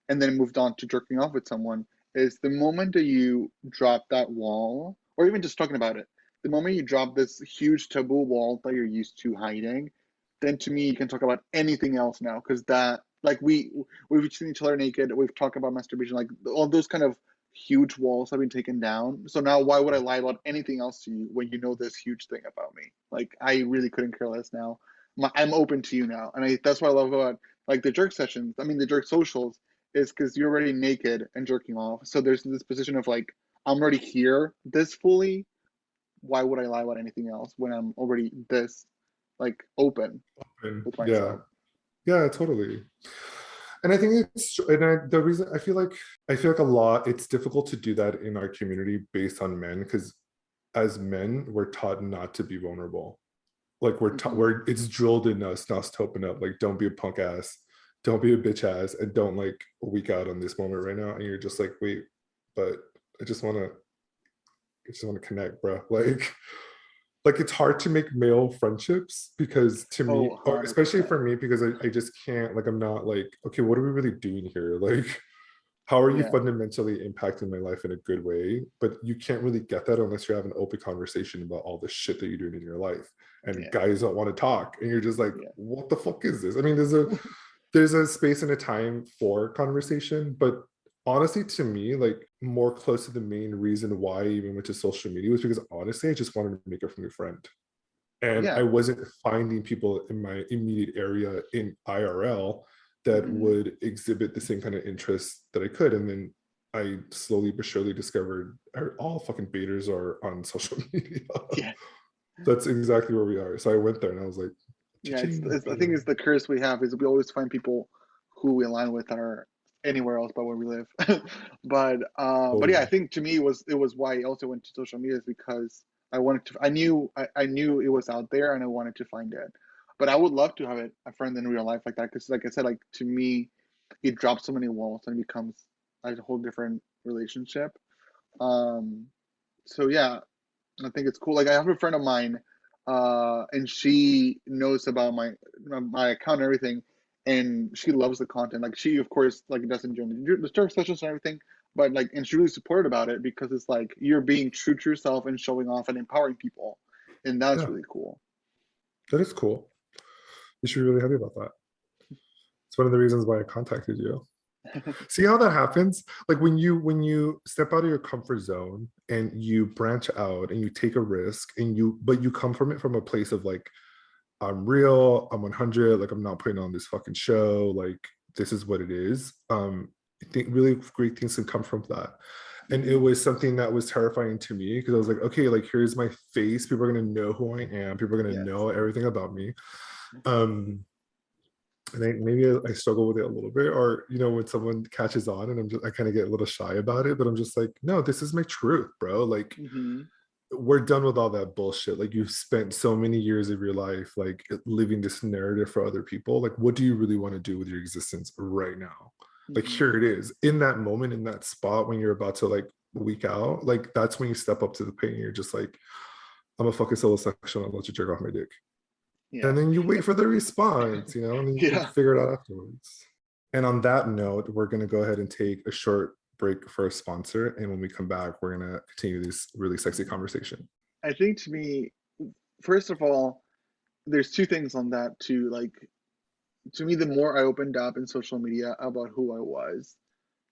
and then moved on to jerking off with someone, is the moment that you drop that wall, or even just talking about it, the moment you drop this huge taboo wall that you're used to hiding, then to me you can talk about anything else now, because that like we've seen each other naked, we've talked about masturbation, like all those kind of huge walls have been taken down. So now why would I lie about anything else to you when you know this huge thing about me? Like I really couldn't care less now. I'm open to you now, and that's what I love about like the jerk sessions. I mean, the jerk socials is because you're already naked and jerking off. So there's this position of like, I'm already here this fully. Why would I lie about anything else when I'm already this like open and with yeah, myself? yeah, totally. And I think it's and the reason I feel like a lot it's difficult to do that in our community based on men because as men we're taught not to be vulnerable. Like we're taught Hmm. we're it's drilled in us not to open up. Like don't be a punk ass, don't be a bitch ass, and don't like weak out on this moment right now. And you're just like, wait, but I just want to I just want to connect, bro. Like it's hard to make male friendships because to Oh, me, or especially 100%. for me, because I just can't, like, I'm not like, okay, what are we really doing here? Like, how are you Yeah, fundamentally impacting my life in a good way? But you can't really get that unless you have an open conversation about all the shit that you're doing in your life. And yeah, guys don't want to talk. And you're just like, yeah, what the fuck is this? I mean, there's a space and a time for conversation, but honestly to me like more close to the main reason why I even went to social media was because honestly I just wanted to make a new friend and I yeah. wasn't finding people in my immediate area in IRL that Hmm. would exhibit the same kind of interest that I could. And then I slowly but surely discovered all fucking baiters are on social media. Yeah, That's exactly where we are. So I went there and I was like, yeah. cha-ching, I think bam. it's the curse we have is we always find people who we align with that are anywhere else but where we live. But yeah, I Totally. think to me it was why I also went to social media, is because I wanted to, I knew it was out there and I wanted to find it. But I would love to have it a friend in real life like that, because like I said, like to me it drops so many walls and becomes like a whole different relationship. Um so yeah, I think it's cool. Like I have a friend of mine, and she knows about my account and everything, and she loves the content. Like she, of course, like doesn't join the Turk sessions and everything, but like, and she really supported about it because it's like you're being true to yourself and showing off and empowering people, and that's Yeah, really cool. that is cool. You should be really happy about that. It's one of the reasons why I contacted you. See how that happens? Like when you step out of your comfort zone and you branch out and you take a risk and you come from it from a place of like I'm real, I'm 100, like I'm not putting on this fucking show, like this is what it is. I think really great things can come from that. And it Hmm. was something that was terrifying to me because I was like, okay, like here's my face. People are gonna know who I am. People are gonna Yes. know everything about me. Um, and maybe I struggle with it a little bit, or when someone catches on and I kind of get a little shy about it, but I'm just like, no, this is my truth, bro. Like, Hmm. we're done with all that bullshit. Like, you've spent so many years of your life like living this narrative for other people. Like, what do you really want to do with your existence right now? Like, Hmm. here it is in that moment, in that spot when you're about to like weak out. Like, that's when you step up to the plate and you're just like, I'm a fucking solo section. I'll let you jerk off my dick, Yeah. and then you wait for the response, and then you can Yeah. figure it out afterwards. And on that note, we're going to go ahead and take a short break for a sponsor. And when we come back, we're going to continue this really sexy conversation. I think to me, first of all, there's two things on that too. Like, to me, the more I opened up in social media about who I was,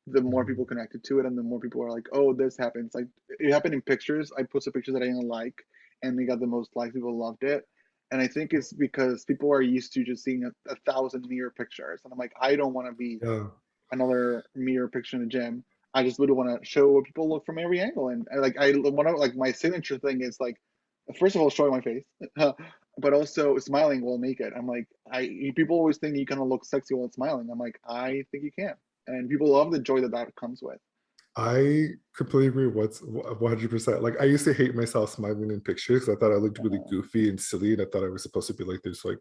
the more people connected to it, and the more people are like, "Oh, this happens." Like, it happened in pictures. I posted pictures that I didn't like, and they got the most likes. People loved it, and I think it's because people are used to just seeing a thousand mirror pictures, and I'm like, I don't want to be Yeah. another mirror picture in the gym. I just really want to show what people look from every angle, and I want to, like, my signature thing is like, first of all, showing my face, but also smiling while naked. I'm like, people always think you kind of look sexy while smiling. I'm like, I think you can, and people love the joy that that comes with. I completely agree. What's 100%. Like I used to hate myself smiling in pictures. I thought I looked really goofy and silly, and I thought I was supposed to be like this. Like,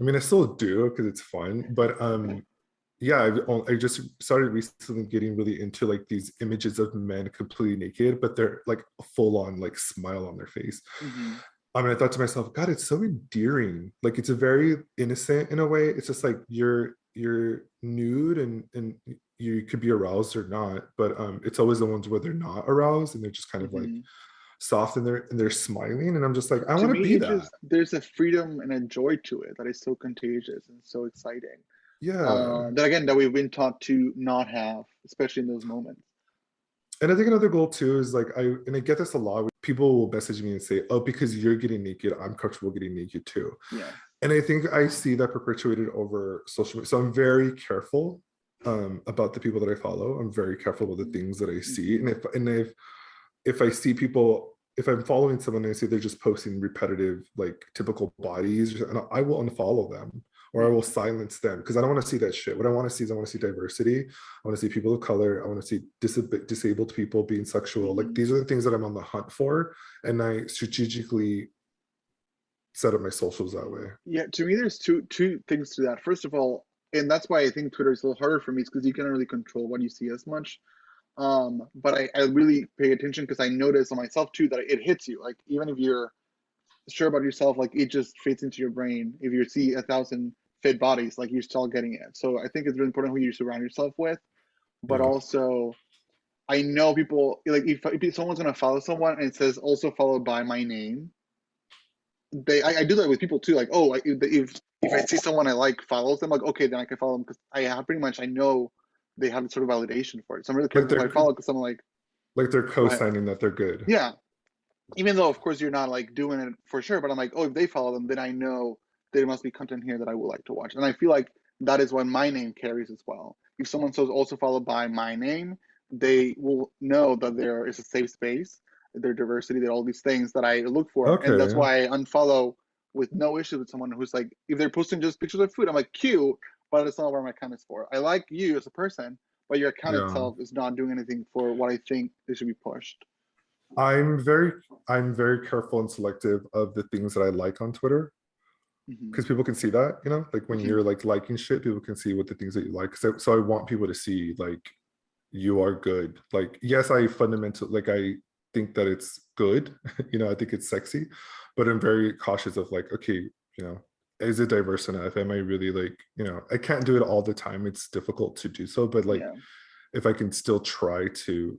I mean, I still do because it's fun, but yeah, I just started recently getting really into like these images of men completely naked, but they're like full on like smile on their face. Mm-hmm. I mean, I thought to myself, God, it's so endearing. Like it's a very innocent in a way. It's just like you're nude and you could be aroused or not, but it's always the ones where they're not aroused and they're just kind of like Mm-hmm. soft and they're smiling. And I'm just like, I To want to me, be it that. just, there's a freedom and a joy to it that is so contagious and so exciting. Yeah. That again, that we've been taught to not have, especially in those moments. And I think another goal too is like I get this a lot. People will message me and say, "Oh, because you're getting naked, I'm comfortable getting naked too." Yeah. And I think I see that perpetuated over social media. So I'm very careful about the people that I follow. I'm very careful with the things that I see. Mm-hmm. If I see people, if I'm following someone and I see they're just posting repetitive, like typical bodies, and I will unfollow them or I Yeah. will silence them because I don't want to see that shit. What I want to see is I want to see diversity. I want to see people of color. I want to see disabled people being sexual. Like Mm-hmm. these are the things that I'm on the hunt for. And I strategically set up my socials that way. Yeah, to me, there's two things to that. First of all, and that's why I think Twitter is a little harder for me, is because you can't really control what you see as much. But I really pay attention because I notice on myself too that it hits you. Like, even if you're sure about yourself, like, it just fits into your brain. If you see a thousand fit bodies, like, you're still getting it. So I think it's really important who you surround yourself with. But Yeah. also, I know people, like, if someone's gonna follow someone and it says also followed by my name, I do that with people too. Like, oh, if I see someone I like follows them, like, okay, then I can follow them because I have pretty much, I know they have sort of validation for it. So I'm really Like careful who I they're follow because I'm like, go ahead. co-signing that they're good. Yeah, even though of course you're not like doing it for sure, but I'm like, oh, if they follow them, then I know there must be content here that I would like to watch, and I feel like that is what my name carries as well. If someone says also followed by my name, they will know that there is a safe space, their diversity, there are all these things that I look for, and that's Okay. why I unfollow with no issue with someone who's like, if they're posting just pictures of food, I'm like, cute, but it's not what my account is for. I like you as a person, but your account Yeah. itself is not doing anything for what I think they should be pushed. I'm very I'm very careful and selective of the things that I like on Twitter Mm-hmm. because people can see that, you know, like when Mm-hmm. you're like liking shit, people can see what the things that you like. So I want people to see like you are good. Like, yes, I fundamentally like I think that it's good, you know, I think it's sexy, but I'm very cautious of like, okay, you know, is it diverse enough? Am I really like, you know, I can't do it all the time. It's difficult to do so, but like Yeah. if I can still try to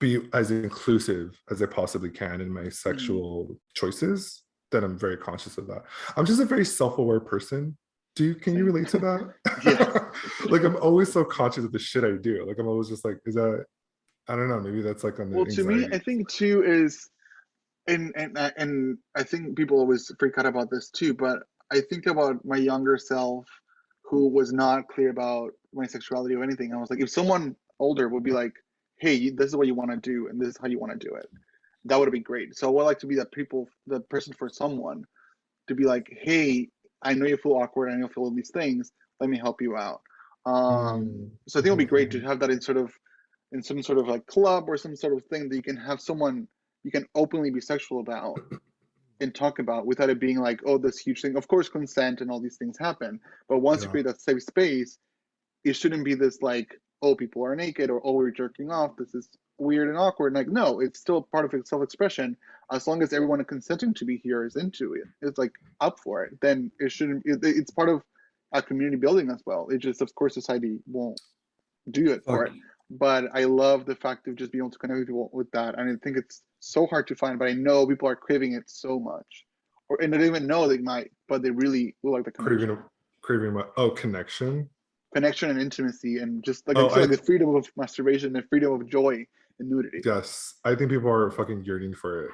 be as inclusive as I possibly can in my Mm-hmm. sexual choices, then I'm very conscious of that. I'm just a very self-aware person. Can you Same. relate to Yes. that? Like I'm always so conscious of the shit I do. Like I'm always just like, is that I don't know, maybe that's like on the Well, to me, anxiety. I think too is, and I think people always freak out about this too, but I think about my younger self who was not clear about my sexuality or anything. I was like, if someone older would be like, "Hey, this is what you want to do, and this is how you want to do it," that would be great. So I would like to be the person for someone to be like, "Hey, I know you feel awkward. I know you feel all these things. Let me help you out." Mm, So I think it would be mhm, great to mhm. have that in some sort of like club or some sort of thing that you can have someone you can openly be sexual about and talk about without it being like, oh, this huge thing. Of course, consent and all these things happen, but once you Yeah. create that safe space, it shouldn't be this like, oh, people are naked, or oh, we're jerking off, this is weird and awkward. Like, no, it's still part of self-expression. As long as everyone consenting to be here is into it, it's like up for it, then it shouldn't, it's part of a community building as well. It just, of course, society won't do it for Fuck. it. but I love the fact of just being able to connect with people with that. And I think it's so hard to find, but I know people are craving it so much, or and they don't even know they might, but they really will like the Craving, connection, craving my oh connection. connection and intimacy, and just like I Oh, said, like the freedom of masturbation, the freedom of joy and nudity. yes, I think people are fucking yearning for it.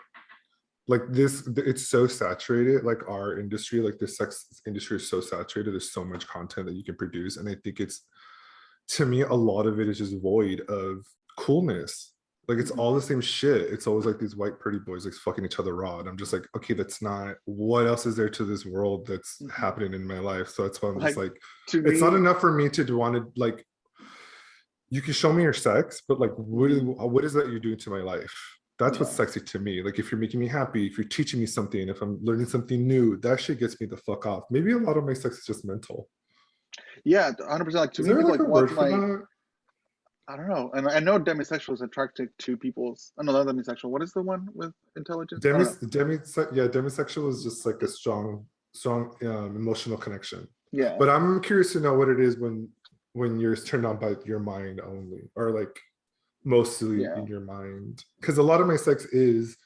Like this, it's so saturated. Like our industry, like the sex industry is so saturated. There's so much content that you can produce, and I think it's, to me, a lot of it is just void of coolness. Like it's Mm-hmm. all the same shit. It's always like these white pretty boys like fucking each other raw. And I'm just like, okay, that's not, what else is there to this world that's Mm-hmm. happening in my life? So that's why I'm just Like like, to it's not me, enough for me to want to like, you can show me your sex, but like mm-hmm. what is that you're doing to my life? That's what's Yeah, sexy to me. Like if you're making me happy, if you're teaching me something, if I'm learning something new, that shit gets me the fuck off. Maybe a lot of my sex is just mental. yeah, 100%. Like to Is me, there people like like a watch word for my, that? I don't know, and I know demisexual is attracted to people's. I know not demisexual. What is the one with intelligence? I don't know. Yeah, demisexual is just like a strong emotional connection. Yeah, But I'm curious to know what it is when you're turned on by your mind only, or like mostly yeah. in your mind. Because a lot of my sex is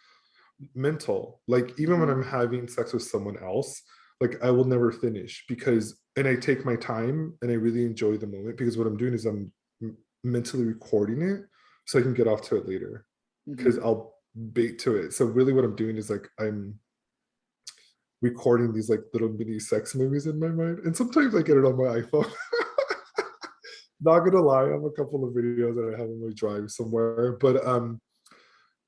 mental. Like even when Mm-hmm. I'm having sex with someone else, like I will never finish because, and I take my time and I really enjoy the moment because what I'm doing is I'm mentally recording it so I can get off to it later because Mm-hmm. I'll bait to it. So really what I'm doing is like I'm recording these like little mini sex movies in my mind. And sometimes I get it on my iPhone. Not gonna lie, I have a couple of videos that I have on my drive somewhere. But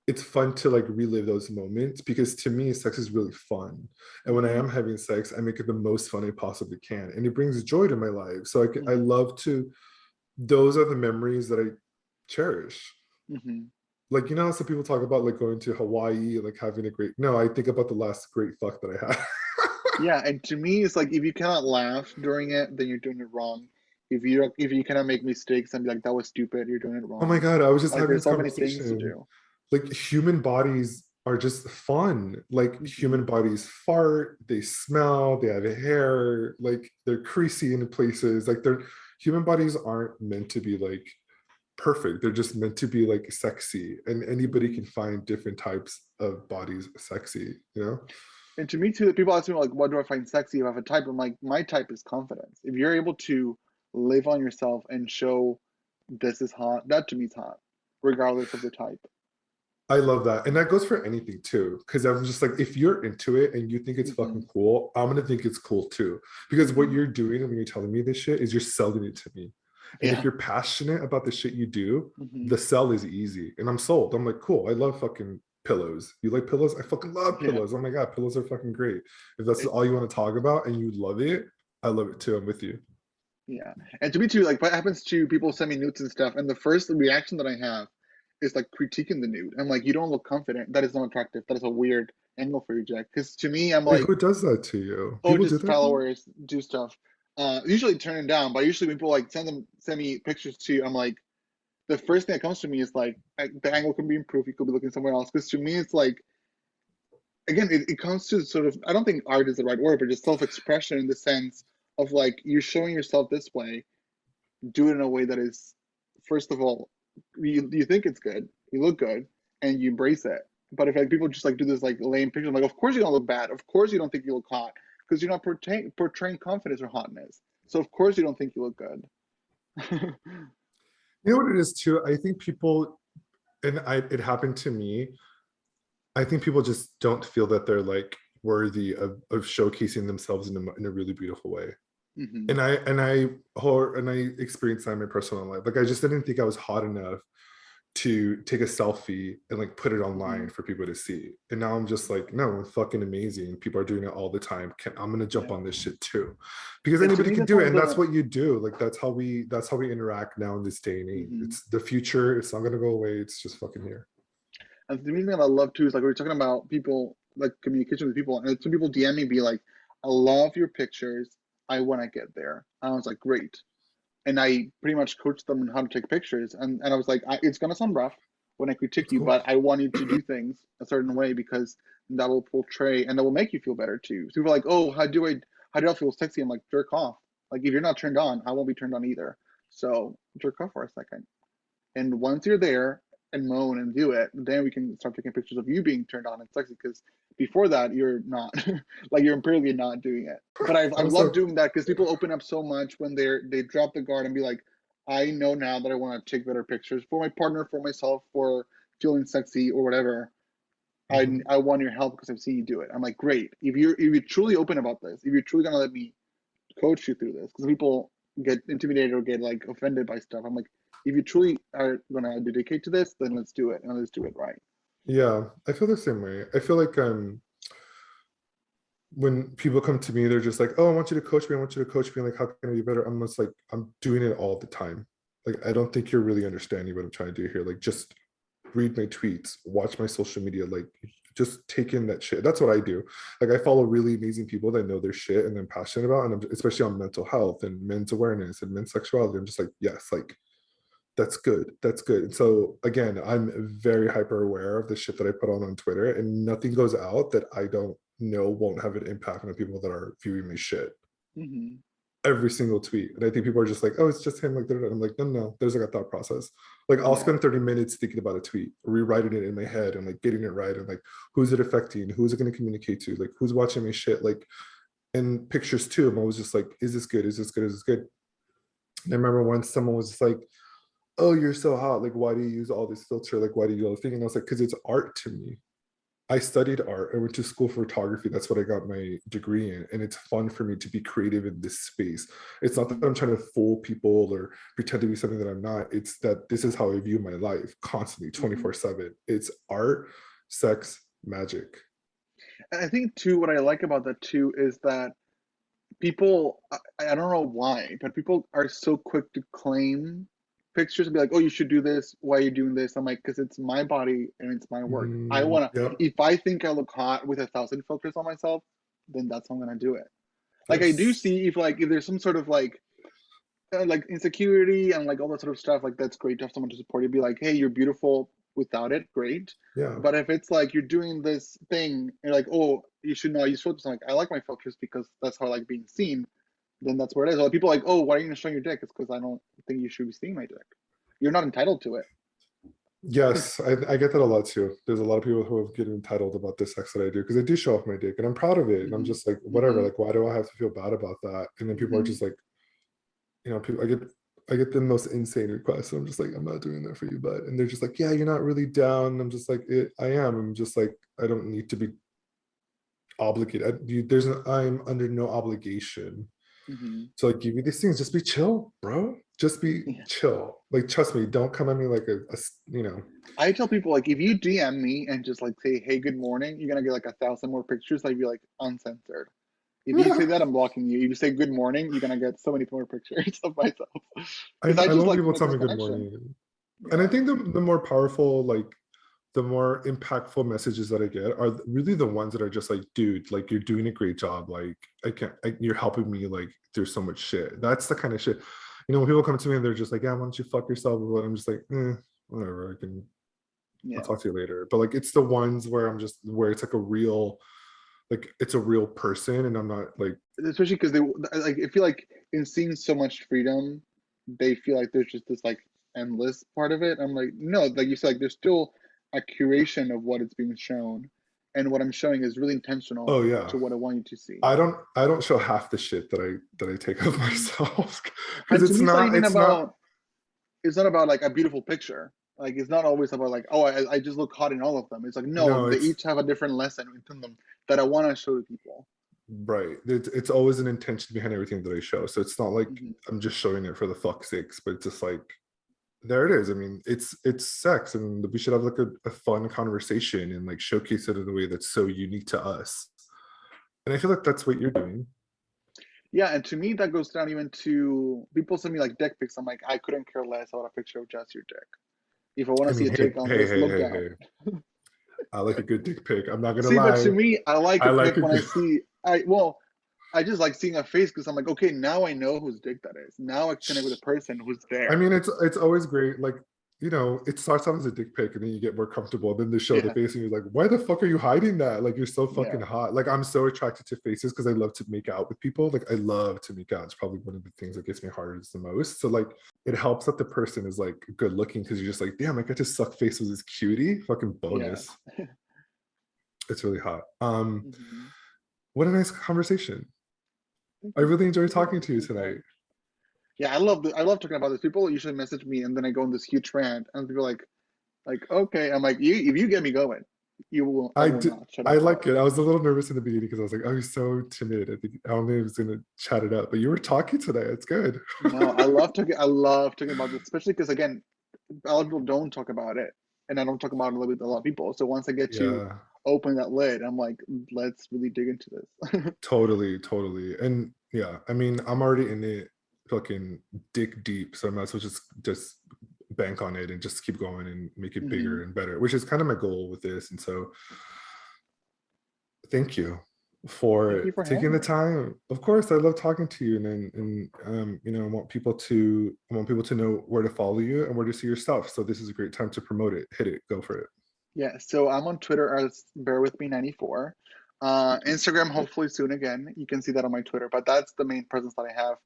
it's fun to like relive those moments because to me sex is really fun, and when I Mm-hmm. am having sex I make it the most fun I possibly can, and it brings joy to my life. So I Mm-hmm. love to, those are the memories that I cherish. Mm-hmm. Like, you know how some people talk about like going to Hawaii, like having a great, no, I think about the last great fuck that I had. Yeah, and to me, it's like if you cannot laugh during it, then you're doing it wrong. If you cannot make mistakes and be like that was stupid, you're doing it Oh my wrong. god, I was just Like having there's this so many things to conversation. do. Like human bodies are just fun. Like Mm-hmm. human bodies fart, they smell, they have hair, like they're creasy in places. Like they're, human bodies aren't meant to be like perfect. They're just meant to be like sexy. And anybody Mm-hmm. can find different types of bodies sexy, you know? And to me too, people ask me like, what do I find sexy if I have a type? I'm like, my type is confidence. If you're able to live on yourself and show this is hot, that to me is hot, regardless of the type. I love that. And that goes for anything too. Cause I'm just like, if you're into it and you think it's Mm-hmm. fucking cool, I'm gonna think it's cool too. Because what Mm-hmm. you're doing when you're telling me this shit is you're selling it to me. And if Yeah. you're passionate about the shit you do, Mm-hmm. the sell is easy. And I'm sold. I'm like, cool. I love fucking pillows. You like pillows? I fucking love Yeah. pillows. Oh my God, pillows are fucking great. If that's It, all you want to talk about and you love it, I love it too. I'm with you. yeah. And to me too, like what happens to people send me nudes and stuff, and the first reaction that I have is like critiquing the nude. I'm like, you don't look confident. That is not attractive. That is a weird angle for you, Jack. Because to me, I'm Wait, like, who does that to you? oh, People do just that to you? followers do stuff. Usually turn it down, but usually when people like send me pictures too, I'm like, the first thing that comes to me is like the angle can be improved. You could be looking somewhere else. Because to me, it's like again, it comes to sort of I don't think art is the right word, but just self-expression in the sense of like you're showing yourself this way, do it in a way that is first of all, you think it's good, you look good, and you embrace it. But if like people just like do this like lame picture, I'm like, of course you don't look bad. Of course you don't think you look hot because you're not portraying confidence or hotness. So of course you don't think you look good. You know what it is too? I think people, and it happened to me. I think people just don't feel that they're like worthy of showcasing themselves in a really beautiful way. Hmm. And I experienced that in my personal life. Like I just didn't think I was hot enough to take a selfie and like put it Hmm. online for people to see. And now I'm just like, no, I'm fucking amazing. People are doing it all the time. I'm gonna jump Yeah. on this shit too. Because And to anybody me, can that's do one it. of And that's the. what you do. Like that's how we interact now in this day and age. Hmm. It's the future. It's not gonna go away. It's just fucking here. And the reason that I love too is like we are talking about people like communication with people, and some people DM me be like, "I love your pictures. I want to get there." And I was like, "Great." And I pretty much coached them on how to take pictures. And I was like, it's gonna sound rough when I critique It's you, cool. but I want you to do things a certain way because that will portray and that will make you feel better too. So people are like, oh, how do I feel sexy? I'm like, jerk off. Like if you're not turned on, I won't be turned on either. So jerk off for a second. And once you're there and moan and do it, then we can start taking pictures of you being turned on and sexy. Because before that, you're not like you're empirically not doing it. But I've loved Also, doing that because people open up so much when they drop the guard and be like, I know now that I want to take better pictures for my partner, for myself, for feeling sexy or whatever. mhm. I want your help because I've seen you do it. I'm like, great. If you're truly open about this, if you're truly gonna let me coach you through this, because people get intimidated or get like offended by stuff. I'm like, if you truly are gonna dedicate to this, then let's do it and let's do it right. Yeah, I feel the same way. I feel like when people come to me, they're just like, "Oh, I want you to coach me. I want you to coach me." Like, how can I be better? I'm just like, I'm doing it all the time. Like, I don't think you're really understanding what I'm trying to do here. Like, just read my tweets, watch my social media, like just take in that shit. That's what I do. Like, I follow really amazing people that know their shit and I'm passionate about, and especially on mental health and men's awareness and men's sexuality. I'm just like, yes, like that's good. That's good. And so again, I'm very hyper aware of the shit that I put on Twitter, and nothing goes out that I don't know won't have an impact on the people that are viewing my shit. Mm-hmm. Every single tweet. And I think people are just like, oh, it's just him. Like, I'm like, no, no, there's like a thought process. Like, I'll Yeah. spend 30 minutes thinking about a tweet, rewriting it in my head and like getting it right. And like, who's it affecting? Who's it going to communicate to? Like, who's watching my shit? Like, and pictures too. I'm always just like, is this good? Is this good? Is this good? And I remember once someone was just like, oh, you're so hot. Like, why do you use all this filter? Like, why do you do all this thing? And I was like, because it's art to me. I studied art. I went to school for photography. That's what I got my degree in. And it's fun for me to be creative in this space. It's not that Mm-hmm. I'm trying to fool people or pretend to be something that I'm not. It's that this is how I view my life constantly, Mm-hmm. 24/7. It's art, sex, magic. And I think too, what I like about that too is that people, I don't know why, but people are so quick to claim pictures and be like, oh, you should do this. Why are you doing this? I'm like, because it's my body and it's my work. I Mm, want to, yep. if I think I look hot with 1,000 filters on myself, then that's how I'm going to do it. Like, I do Yes. see if there's some sort of like insecurity and like all that sort of stuff, like that's great to have someone to support you, be like, hey, you're beautiful without it, great. Yeah. But if it's like you're doing this thing, you're like, oh, you should know, you filters. I'm like, I like my filters because that's how I like being seen. Then that's where it is. Like, people are like, oh, why are you gonna show your dick? It's because I don't think you should be seeing my dick. You're not entitled to it. Yes, I get that a lot too. There's a lot of people who have get entitled about the sex that I do because I do show off my dick and I'm proud of it. And I'm Mm-hmm. just like, whatever, Mm-hmm. like, why do I have to feel bad about that? And then people are Mm-hmm. just like, people I get the most insane requests. I'm just like, I'm not doing that for you, bud. And they're just like, yeah, you're not really down. And I'm just like, I am. I'm just like, I don't need to be obligated. I'm under no obligation Mm-hmm. to like give you these things. Just be chill, bro. Just be Yeah. chill. Like, trust me, don't come at me like I tell people like if you DM me and just like say, hey, good morning, you're gonna get like 1,000 more pictures. I'd be like uncensored. If you say that, I'm blocking you. If you say good morning, you're gonna get so many more pictures of myself. I, Because I I just love like to people make tell this me good connection. morning. And I Yeah. think the more powerful, like the more impactful messages that I get are really the ones that are just like, dude, like you're doing a great job. Like you're helping me like through so much shit. That's the kind of shit. When people come to me and they're just like, yeah, why don't you fuck yourself? And I'm just like, whatever. I'll Yeah. talk to you later. But like, it's the ones where it's like it's a real person, and I'm not like, Especially because they like I feel like in seeing so much freedom, they feel like there's just this like endless part of it. I'm like, no, like you said, like there's still a curation of what is being shown, and what I'm showing is really intentional oh yeah. to what I want you to see. I don't show half the shit that I take of Hmm. myself because And to me, it's not. it's not about like a beautiful picture. Like it's not always about like, oh, I just look hot in all of them. It's like no, No, they it's each have a different lesson within them that I want to show to people. right. It's always an intention behind everything that I show. So it's not like Hmm. I'm just showing it for the fuck's sakes, but it's just like there it is. I mean, it's sex, and we should have like a fun conversation and like showcase it in a way that's so unique to us. And I feel like that's what you're doing. Yeah, and to me that goes down even to people send me like dick pics. I'm like, I couldn't care less about a picture of just your dick. If I want I to see mean, a hey, dick, I'll hey, just hey, look hey, down. hey. I like a good dick pic. I'm not gonna See, but lie. to me, I like I a like pic a when I good. see I just like seeing a face because I'm like, okay, now I know whose dick that is. Now I connect with a person who's I there. mean, it's always great. Like you know, it starts off as a dick pic and then you get more comfortable. Then they show the Yeah, face and you're like, why the fuck are you hiding that? Like, you're so fucking yeah, hot. Like, I'm so attracted to faces because I love to make out with people. Like, I love to make out. It's probably one of the things that gets me hard the most. So, like, it helps that the person is like good looking because you're just like, damn, I get to suck face with this cutie. Fucking yeah. bonus. It's really hot. Mhm. What a nice conversation. Thank I you. really enjoyed Yeah, talking to you same tonight. time. Yeah, I love talking about this. People usually message me and then I go on this huge rant and people are like, okay. I'm like, if you get me going, I I will did. not shut I up like about it. it. I was a little nervous in the beginning because I was like, "Oh, he's so timid." I think I only was gonna chat it up, but you were talking today. It's good. No, I love talking about this, especially because again, a lot of people don't talk about it, and I don't talk about it with a lot of people. So once I get to Yeah, open that lid, I'm like, let's really dig into this. totally, totally. And yeah, I mean, I'm already in it, fucking dick deep. So I might as well just bank on it and just keep going and make it Hmm. bigger and better, which is kind of my goal with this. And so thank you Thank for you for taking the having me. time. Of course, I love talking to you, and you know, I want people to know where to follow you and where to see your stuff. So this is a great time to promote it. Hit it, go for it. Yeah, so I'm on Twitter as Bearwithme94. Instagram, hopefully soon again. You can see that on my Twitter, but that's the main presence that I have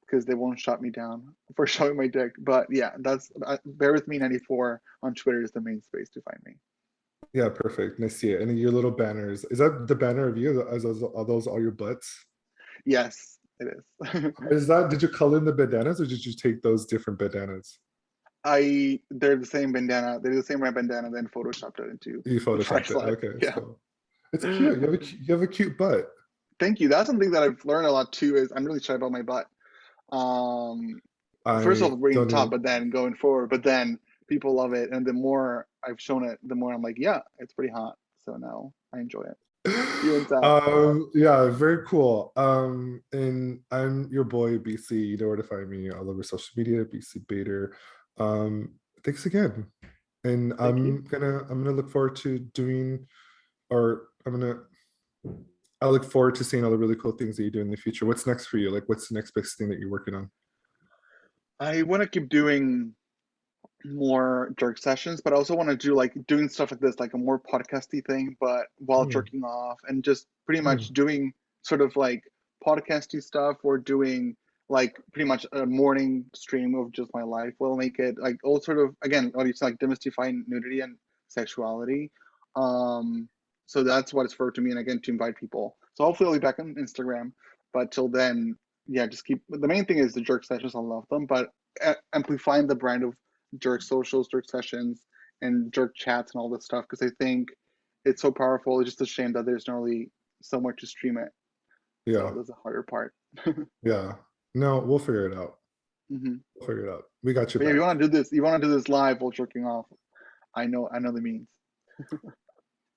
because they won't shut me down for showing my dick. But yeah, that's Bearwithme94 on Twitter is the main space to find me. Yeah, perfect. And I see it. And then your little banners. Is that the banner of you? Are those all your butts? Yes, it is. Is that, did you color in the bandanas or did you take those different bandanas? They're the same bandana. They're the same red bandana, then photoshopped it into You the photoshopped first it. line. Okay, Yeah. so it's cute. You have a cute butt. Thank you. That's something that I've learned a lot too, is I'm really shy about my butt. Um, First I of all, being don't top, even but then going forward, but then people love it. And the more I've shown it, the more I'm like, yeah, it's pretty hot. So now I enjoy it. You and Zach. yeah, very cool. And I'm your boy BC. You know where to find me all over social media, BC Bader. Thanks again. And Thank you. I'm gonna look forward to doing or I look forward to seeing all the really cool things that you do in the future. What's next for you? Like what's the next big thing that you're working on? I want to keep doing more jerk sessions, but I also want to do like doing stuff like this, like a more podcasty thing, but while Mm, jerking off and just pretty much mm, doing sort of like podcasty stuff or doing like pretty much a morning stream of just my life. We'll make it like all sort of again, what you said, like demystifying nudity and sexuality. Um, so that's what it's for to me, and again to invite people. So hopefully I'll be back on Instagram, but till then, yeah, just keep. The main thing is the jerk sessions. I love them, but amplifying the brand of jerk socials, jerk sessions, and jerk chats and all this stuff because I think it's so powerful. It's just a shame that there's not really somewhere to stream it. yeah, So that's the harder part. yeah. No, we'll figure it out. Hmm. We'll figure it out. We got your But yeah, if you back. want to do this, you want to do this live while jerking off. I know the means.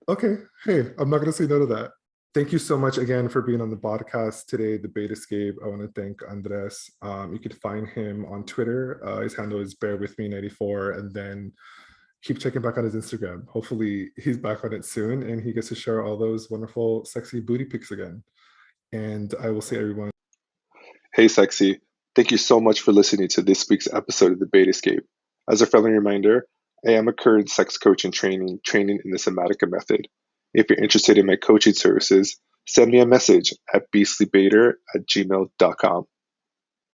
Okay. Hey, I'm not gonna say no to that. Thank you so much again for being on the podcast today, the Bait Escape. I want to thank Andres. You could find him on Twitter. His handle is Bearwithme94, and then keep checking back on his Instagram. Hopefully, he's back on it soon, and he gets to share all those wonderful, sexy booty pics again. And I will see everyone. Hey, sexy. Thank you so much for listening to this week's episode of the Bait Escape. As a friendly reminder, I am a current sex coach in training in the Somatica method. If you're interested in my coaching services, send me a message at beastlybaiter@gmail.com.